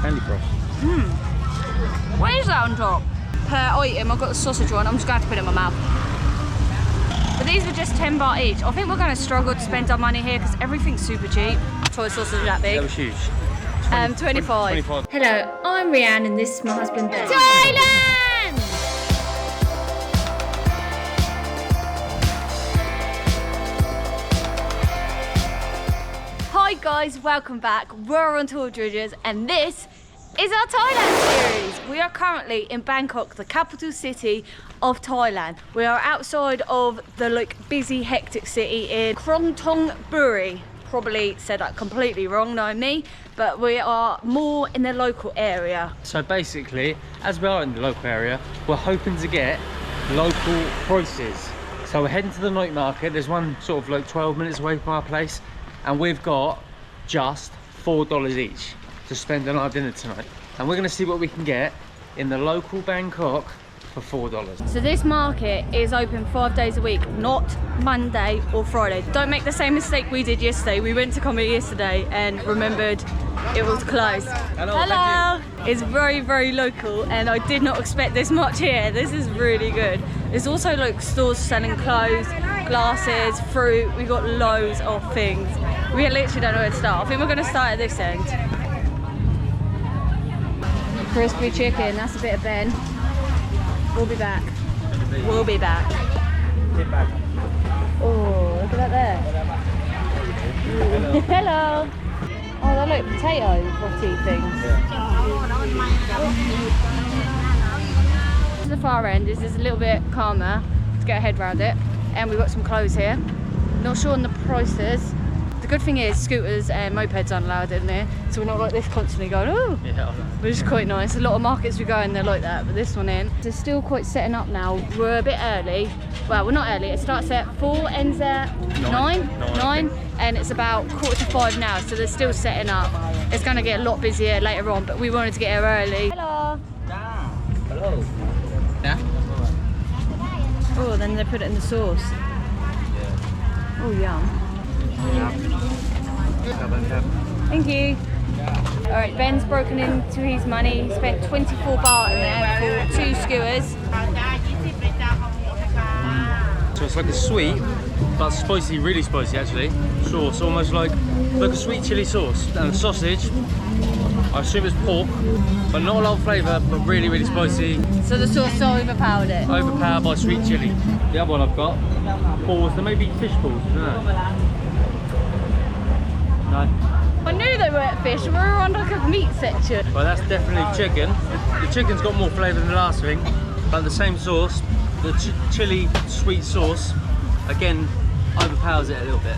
candy frost. What is that on top? Per item, I've got the sausage one. I'm just going to have to put it in my mouth. But these were just 10 baht each. I think we're going to struggle to spend our money here because everything's super cheap. Toy sausage that big. That was huge. 25. Hello, I'm Reanne and this is my husband Ben. Thailand! Hi guys, welcome back. We're on tour Dridgers and this is our Thailand series. We are currently in Bangkok, the capital city of Thailand. We are outside of the busy, hectic city in Khlong Buri. Probably said that completely wrong, knowing me, but we are more in the local area. So basically, as we are in the local area, we're hoping to get local prices. So we're heading to the night market. There's one sort of 12 minutes away from our place, and we've got just $4 each to spend on our dinner tonight. And we're gonna see what we can get in the local Bangkok for $4. So this market is open 5 days a week, not Monday or Friday. Don't make the same mistake we did yesterday. We went to comedy yesterday and remembered it was closed. Hello. It's very, very local and I did not expect this much here. This is really good. There's also stores selling clothes, glasses, fruit. We got loads of things. We literally don't know where to start. I think we're gonna start at this end. Crispy chicken, that's a bit of Ben. We'll be back. We'll be back. Oh, look at that there. Hello. Oh, they're like potato roti things. To the far end is a little bit calmer to get a head around it. And we've got some clothes here. Not sure on the prices. The good thing is scooters and mopeds aren't allowed in there, so we're not like this constantly going, oh, Yeah. which is quite nice. A lot of markets we go in, they're like that, but this one in. They're still quite setting up now. We're a bit early. Well, we're not early. It starts at 4, ends at 9, and it's about 4:45 now, so they're still setting up. It's going to get a lot busier later on, but we wanted to get here early. Hello. Hello. Yeah. Oh, then they put it in the sauce. Oh, yum. Thank you. Alright, Ben's broken into his money. He spent 24 baht in there for 2 skewers. So it's like a sweet, but spicy, really spicy actually, sauce, almost like a sweet chili sauce. And the sausage, I assume it's pork, but not a lot of flavour, but really, really spicy. So the sauce overpowered it. Overpowered by sweet chili. The other one I've got, balls, there may be fish balls, I don't know. No. I knew they weren't fish, we were on like a meat section. Well, that's definitely chicken. The chicken's got more flavour than the last thing, but the same sauce, the chili sweet sauce, again, overpowers it a little bit.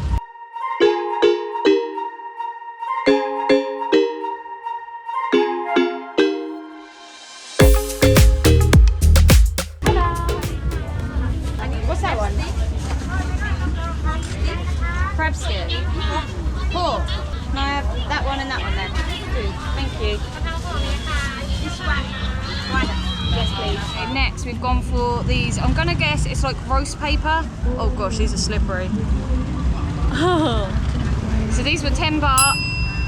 What's that one? Crab skin. Pork. Can I have that one and that one then? Thank you. Yes, please. Okay, next we've gone for these. I'm gonna guess it's like roast paper. Oh gosh, these are slippery. Oh. So these were 10 baht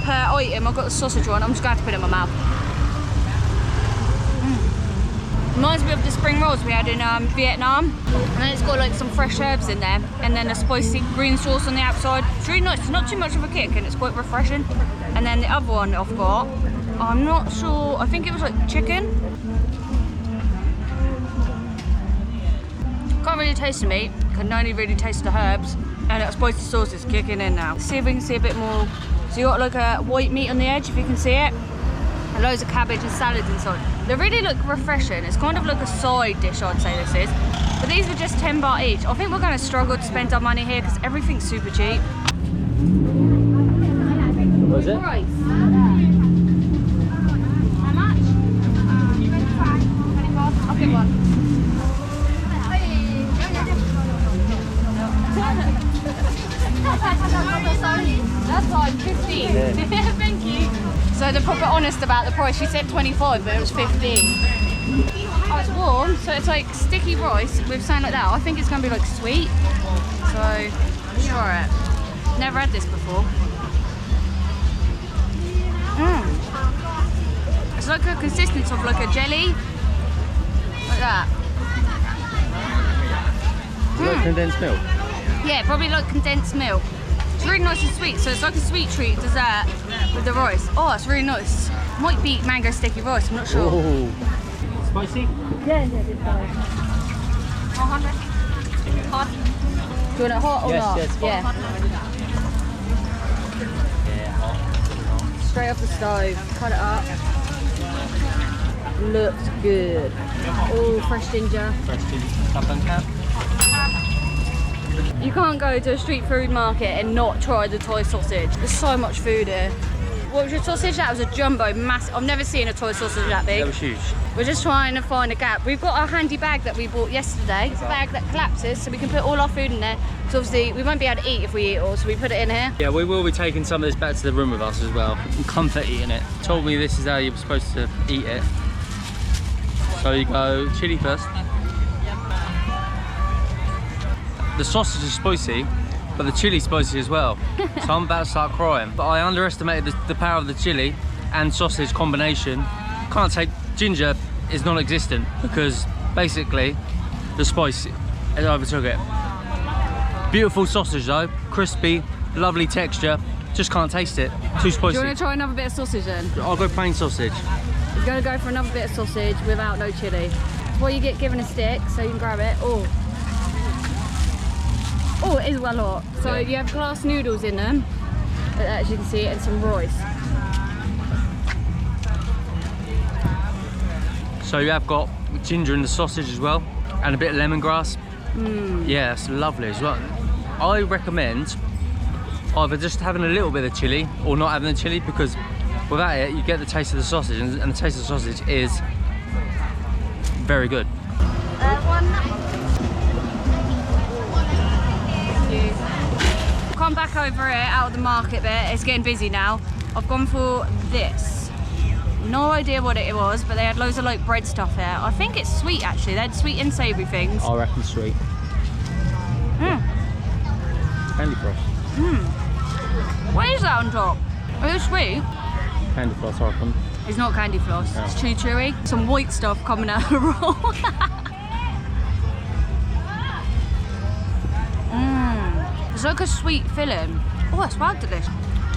per item. I've got the sausage one. I'm just going to have to put it in my mouth. Reminds me of the spring rolls we had in Vietnam. And then it's got some fresh herbs in there. And then a spicy green sauce on the outside. It's really nice. It's not too much of a kick and it's quite refreshing. And then the other one I've got, I'm not sure, I think it was chicken. Can't really taste the meat. Can only really taste the herbs. And that spicy sauce is kicking in now. See if we can see a bit more. So you got a white meat on the edge, if you can see it. And loads of cabbage and salad inside. They really look refreshing. It's kind of like a side dish, I'd say this is. But these were just 10 baht each. I think we're going to struggle to spend our money here because everything's super cheap. What is it? Price. How much? 25. I'll pick one. That's fine, 15. Yeah. Thank you. So they're proper honest about the price. She said 25, but it was 15. Oh, it's warm, so it's like sticky rice with something like that. I think it's going to be sweet. So let's try it. Never had this before. like a consistency of like a jelly. Like that. Like condensed milk? Yeah, probably like condensed milk. It's really nice and sweet, so it's like a sweet treat dessert with the rice. Oh, it's really nice. Might be mango sticky rice, I'm not sure. Ooh. Spicy? Yeah, it's spicy. Hot. Do you want it hot or not? Yes, yeah. Hot. Straight off the stove, cut it up. Looks good. Oh, fresh ginger. Fresh ginger. Sathon-Charoen. You can't go to a street food market and not try the Thai sausage. There's so much food here. What was your sausage? That was a jumbo, massive. I've never seen a Thai sausage that big. That was huge. We're just trying to find a gap. We've got our handy bag that we bought yesterday. It's a bag that collapses, so we can put all our food in there. So obviously, we won't be able to eat if we eat it all, so we put it in here. Yeah, we will be taking some of this back to the room with us as well. Comfort eating it. Told me this is how you're supposed to eat it. So you go chili first. The sausage is spicy, but the chili's spicy as well. So I'm about to start crying. But I underestimated the power of the chili and sausage combination. Can't take, ginger is non-existent because basically the spice overtook it. Beautiful sausage though, crispy, lovely texture. Just can't taste it, too spicy. Do you want to try another bit of sausage then? I'll go plain sausage. You're going to go for another bit of sausage without no chili. Well, you get given a stick, so you can grab it. Oh, it is well hot. So you have glass noodles in them, as you can see, and some rice. So you have got ginger in the sausage as well, and a bit of lemongrass. Yeah, it's lovely as well. I recommend either just having a little bit of chili or not having the chili, because without it, you get the taste of the sausage, and the taste of the sausage is very good. Come back over here out of the market bit. It's getting busy now. I've gone for this. No idea what it was, but they had loads of like bread stuff here. I think it's sweet actually. They had sweet and savoury things. I reckon sweet. Candy floss. What is that on top? Are they sweet? Candy floss, I reckon. It's not candy floss. No. It's too chewy. Some white stuff coming out of the roll. It's like a sweet filling. Oh, it's well delicious.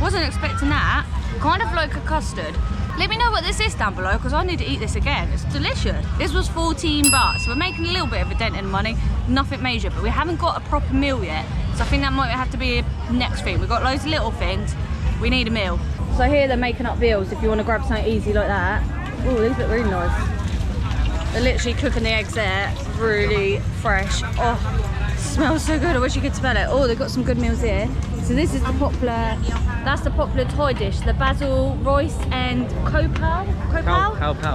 Wasn't expecting that. Kind of like a custard. Let me know what this is down below, because I need to eat this again. It's delicious. This was 14 baht. We're making a little bit of a dent in money. Nothing major, but we haven't got a proper meal yet. So I think that might have to be a next thing. We've got loads of little things. We need a meal. So here they're making up meals if you want to grab something easy like that. Oh, these look really nice. They're literally cooking the eggs there. Really fresh. Oh, smells so good. I wish you could smell it. Oh, they've got some good meals here. So this is the popular, that's the popular Thai dish, the basil rice and Khao Pao?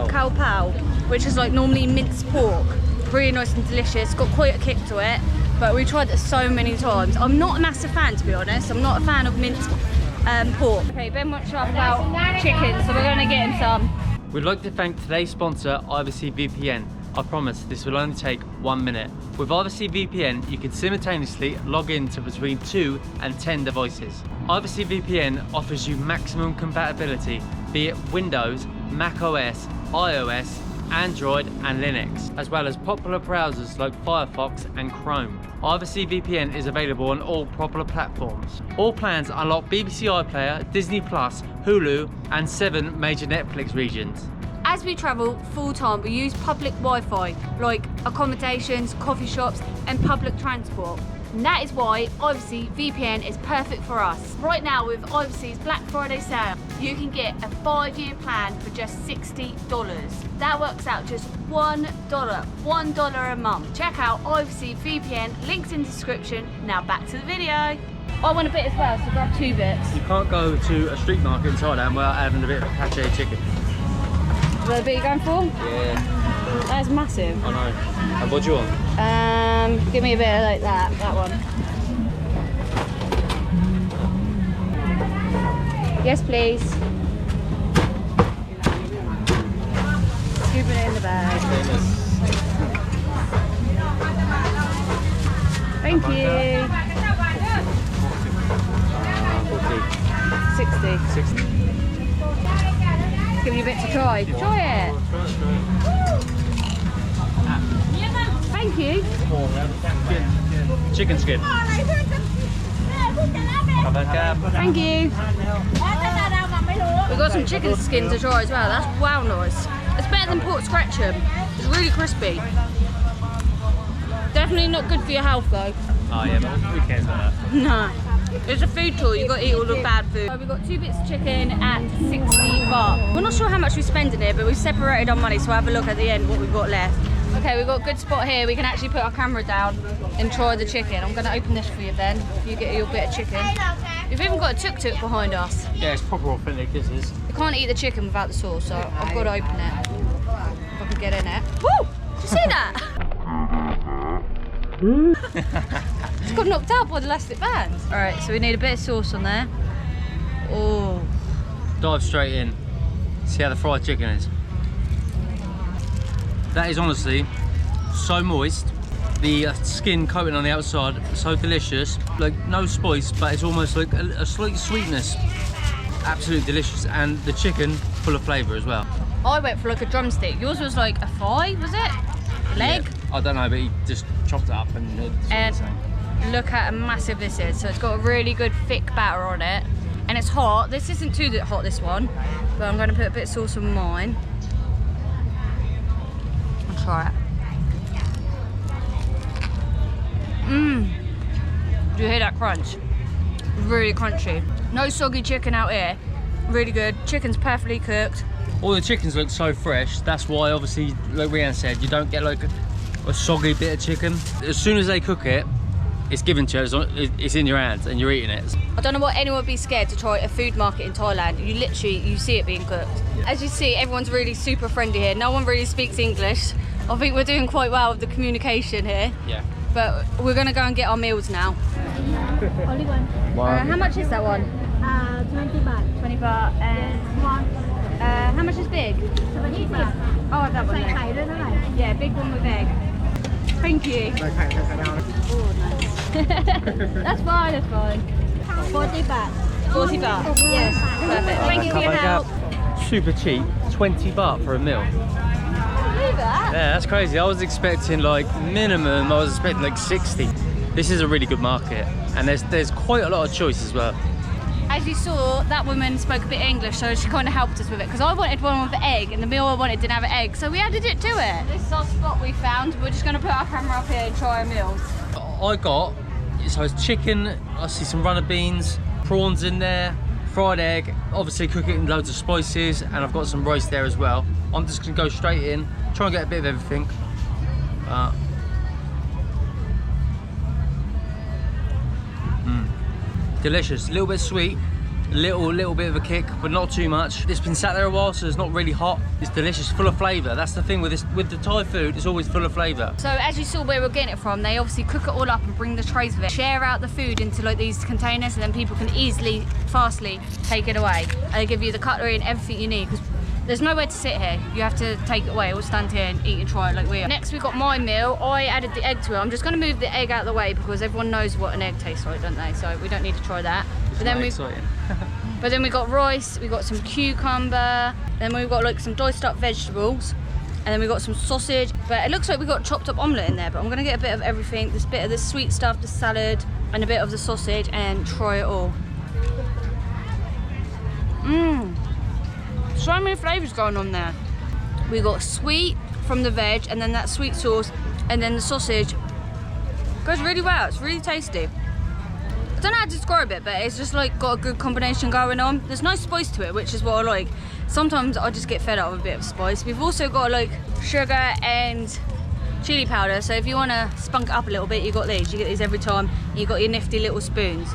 Khao Pao, which is like normally minced pork. Really nice and delicious, got quite a kick to it, but we tried it so many times. I'm not a massive fan, to be honest. I'm not a fan of minced pork. Okay, Ben wants to talk about chicken, so we're gonna get him some. We'd like to thank today's sponsor, Oversea VPN. I promise this will only take 1 minute. With Oversea VPN, you can simultaneously log in to between 2 and 10 devices. Oversea VPN offers you maximum compatibility, be it Windows, Mac OS, iOS, Android and Linux, as well as popular browsers like Firefox and Chrome. Oversea VPN is available on all popular platforms. All plans unlock BBC iPlayer, Disney+, Hulu and 7 major Netflix regions. As we travel full time, we use public Wi-Fi like accommodations, coffee shops and public transport. And that is why Oversea VPN is perfect for us. Right now with Oversea's Black Friday sale, you can get a 5-year plan for just $60. That works out just $1 a month. Check out Oversea VPN, links in the description. Now back to the video. I want a bit as well, so grab 2 bits. You can't go to a street market in Thailand without having a bit of cache chicken. Is that the bit you're going for? Yeah. That is massive. I know. And what do you want? Give me a bit like that one. Yes, please. Scoop it in the bag. Thank you. 60. 60. Giving you a bit to try. Try it. Thank you. Chicken skin. Thank you. We've got some chicken skin to try as well. That's wow nice. It's better than pork scratchum. It's really crispy. Definitely not good for your health though. Oh yeah, but who cares about that? No. It's a food tour, you've got to eat all the bad food. So we've got 2 bits of chicken at 60 baht. We're not sure how much we spend in here, but we've separated our money, so we'll have a look at the end what we've got left. Okay, we've got a good spot here. We can actually put our camera down and try the chicken. I'm going to open this for you, Ben. You get your bit of chicken. We've even got a tuk-tuk behind us. Yeah, it's proper authentic, this is. You can't eat the chicken without the sauce, so I've got to open it. If I can get in it. Woo! Did you see that? It's got knocked out by the elastic band. Alright, so we need a bit of sauce on there. Oh. Dive straight in. See how the fried chicken is. That is honestly so moist. The skin coating on the outside, so delicious. Like no spice, but it's almost like a slight sweetness. Absolutely delicious. And the chicken full of flavour as well. I went for like a drumstick. Yours was like a thigh, was it? A leg? Yeah, I don't know, but he just chopped it up and look how massive this is. So it's got a really good thick batter on it. And it's hot. This isn't too hot, this one. But I'm going to put a bit of sauce on mine. I'll try it. Mmm. Do you hear that crunch? Really crunchy. No soggy chicken out here. Really good. Chicken's perfectly cooked. All the chickens look so fresh. That's why, obviously, like Reanne said, you don't get like a soggy bit of chicken. As soon as they cook it, it's given to you. It's in your hands and you're eating it. I don't know why anyone would be scared to try a food market in Thailand. You see it being cooked. As you see, everyone's really super friendly here. No one really speaks English. I think we're doing quite well with the communication here. Yeah. But we're gonna go and get our meals now. Only one. How much is that one? 20 baht. 20 baht. And Small. how much is big? 70 baht. Oh, that one. ใส่ไข่ด้วยเท่าไหร่ Yeah, big one with egg. Thank you. Oh, nice. That's fine, that's fine. 40 baht. 40 baht. Yes, perfect. Thank you for your help. Super cheap, 20 baht for a meal. Believe that? Yeah, that's crazy. I was expecting like minimum, I was expecting like 60. This is a really good market, and there's quite a lot of choice as well. As you saw, that woman spoke a bit of English, so she kind of helped us with it, because I wanted one with egg, and the meal I wanted didn't have an egg, so we added it to it. This is our spot we found. We're just going to put our camera up here and try our meals. I got, so it's chicken, I see some runner beans, prawns in there, fried egg, obviously cook it in loads of spices, and I've got some rice there as well. I'm just going to go straight in, try and get a bit of everything. Delicious, a little bit sweet, a little bit of a kick, but not too much. It's been sat there a while, so it's not really hot. It's delicious, full of flavour. That's the thing with this, with the Thai food, it's always full of flavour. So as you saw where we're getting it from, they obviously cook it all up and bring the trays of it, share out the food into like these containers, and then people can easily, fastly take it away. And they give you the cutlery and everything you need, because there's nowhere to sit here. You have to take it away or stand here and eat and try it like we are. Next we got my meal. I added the egg to it. I'm just going to move the egg out of the way because everyone knows what an egg tastes like, don't they? So we don't need to try that. But then we got rice, we got some cucumber, then we've got like some diced up vegetables, and then we got some sausage. But it looks like we got chopped up omelette in there, but I'm going to get a bit of everything. This bit of the sweet stuff, the salad, and a bit of the sausage, and try it all. So many flavours going on there. We got sweet from the veg, and then that sweet sauce, and then the sausage. Goes really well, it's really tasty. I don't know how to describe it, but it's just like got a good combination going on. There's no spice to it, which is what I like. Sometimes I just get fed up with a bit of spice. We've also got like sugar and chili powder, so if you want to spunk it up a little bit, you got these. You get these every time. You got your nifty little spoons.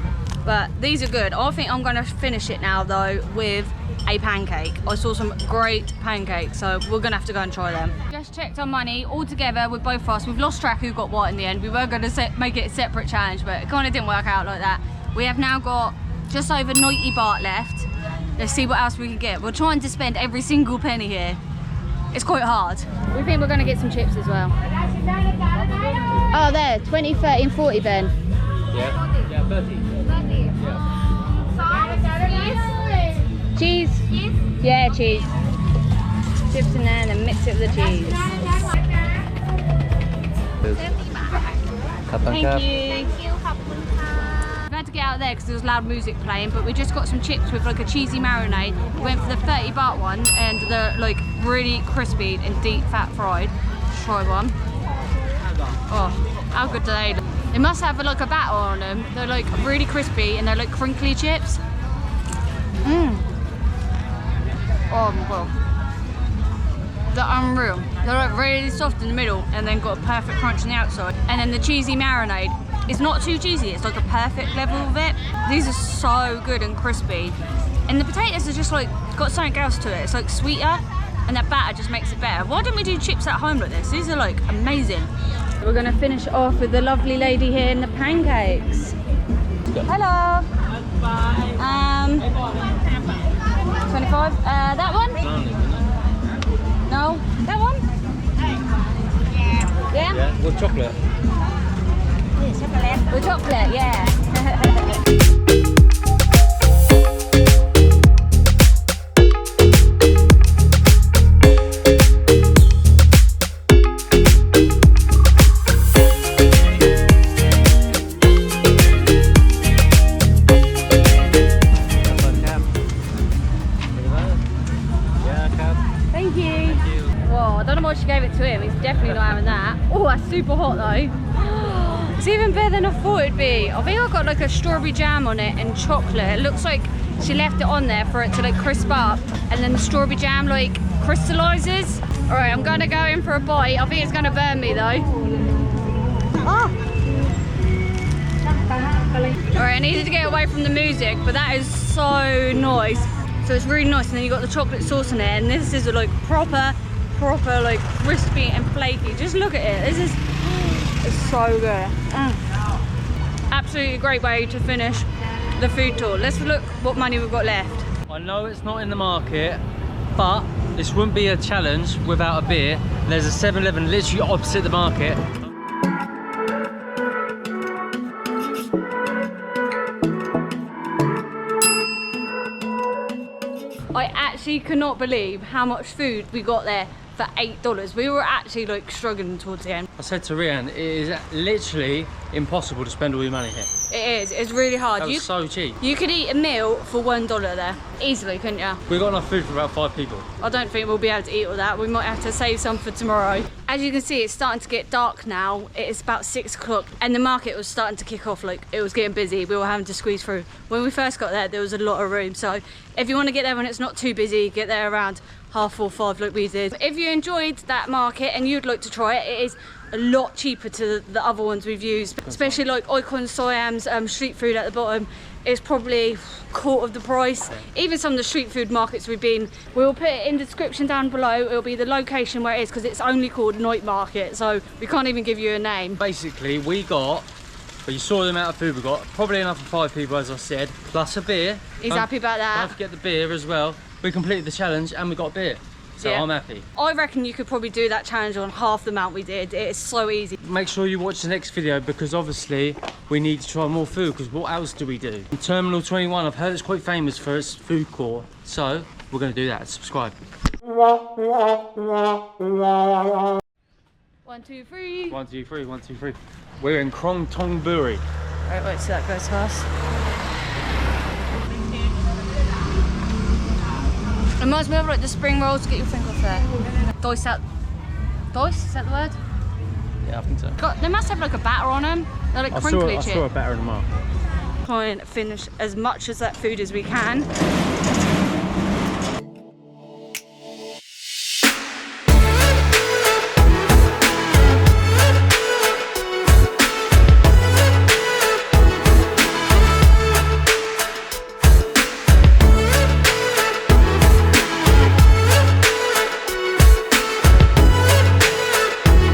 But these are good. I think I'm going to finish it now though with a pancake. I saw some great pancakes, so we're gonna have to go and try them. Just checked our money all together with both of us. We've lost track who got what in the end. We were gonna make it a separate challenge, but it kind of didn't work out like that. We have now got just over 90 baht left. Let's see what else we can get. We're trying to spend every single penny here. It's quite hard. We think we're gonna get some chips as well. Oh, there, 20, 30 and 40, Ben. Yeah, 30. Cheese? Yeah, cheese. chips in there and then mix it with the cheese. Thank you. We had to get out of there because there was loud music playing, but we just got some chips with like a cheesy marinade. We went for the 30 baht one and the like really crispy and deep fat fried. Try one. Oh, how good do they look? They must have like a batter on them. They're like really crispy and they're like crinkly chips. Mmm. Oh my god. They're unreal. They're like really soft in the middle and then got a perfect crunch on the outside. And then the cheesy marinade is not too cheesy, it's like a perfect level of it. These are so good and crispy. And the potatoes are just like, got something else to it. It's like sweeter and that batter just makes it better. Why don't we do chips at home like this? These are like amazing. We're gonna finish off with the lovely lady here in the pancakes. Hello. 25. That one? No. That one? Yeah. Yeah, with chocolate. With chocolate, yeah. Thank you. Whoa, I don't know why she gave it to him. He's definitely not having that. Oh, that's super hot though. It's even better than I thought it'd be. I think I got like a strawberry jam on it and chocolate. It looks like she left it on there for it to like crisp up and then the strawberry jam like crystallizes. All right, I'm gonna go in for a bite. I think it's gonna burn me though. Oh. All right, I needed to get away from the music, but that is so nice. So it's really nice, and then you got the chocolate sauce in it, and this is like proper like crispy and flaky. Just look at it. This is it's so good. Absolutely a great way to finish the food tour. Let's look what money we've got left. I know it's not in the market, but this wouldn't be a challenge without a beer. There's a 7-Eleven literally opposite the market. I actually cannot believe how much food we got there for $8. We were actually like struggling towards the end. I said to Reanne, it is literally impossible to spend all your money here. It is, it's really hard. That was so cheap. You could eat a meal for $1 there, easily, couldn't you? We got enough food for about 5 people. I don't think we'll be able to eat all that. We might have to save some for tomorrow. As you can see, it's starting to get dark now. It is about 6 o'clock and the market was starting to kick off. Like, it was getting busy. We were having to squeeze through. When we first got there was a lot of room. So if you want to get there when it's not too busy, get there around 4:30, 5 like we did. If you enjoyed that market and you'd like to try it, it is a lot cheaper to the other ones we've used, especially like Icon Siam's street food at the bottom is probably quarter of the price. Even some of the street food markets we've been, we'll put it in the description down below. It'll be the location where it is because it's only called Night Market, so we can't even give you a name. Basically, we got, but you saw the amount of food we got, probably enough for 5 people as I said, plus a beer. He's happy about that. Don't forget the beer as well. We completed the challenge and we got beer. So yeah. I'm happy. I reckon you could probably do that challenge on half the amount we did. It is so easy. Make sure you watch the next video because obviously we need to try more food because what else do we do? In Terminal 21, I've heard it's quite famous for its food court. So we're going to do that. Subscribe. 1, 2, 3. 1, 2, 3, 1, 2, 3. We're in Khlong Tong Buri. Right, wait, so that goes fast. Reminds me of like the spring rolls. Get your finger off there. Dice out. Dice? Is that the word? Yeah, I think so. They must have like a batter on them. They're like crinkly I chip. saw a batter in the market. Try and finish as much as that food as we can.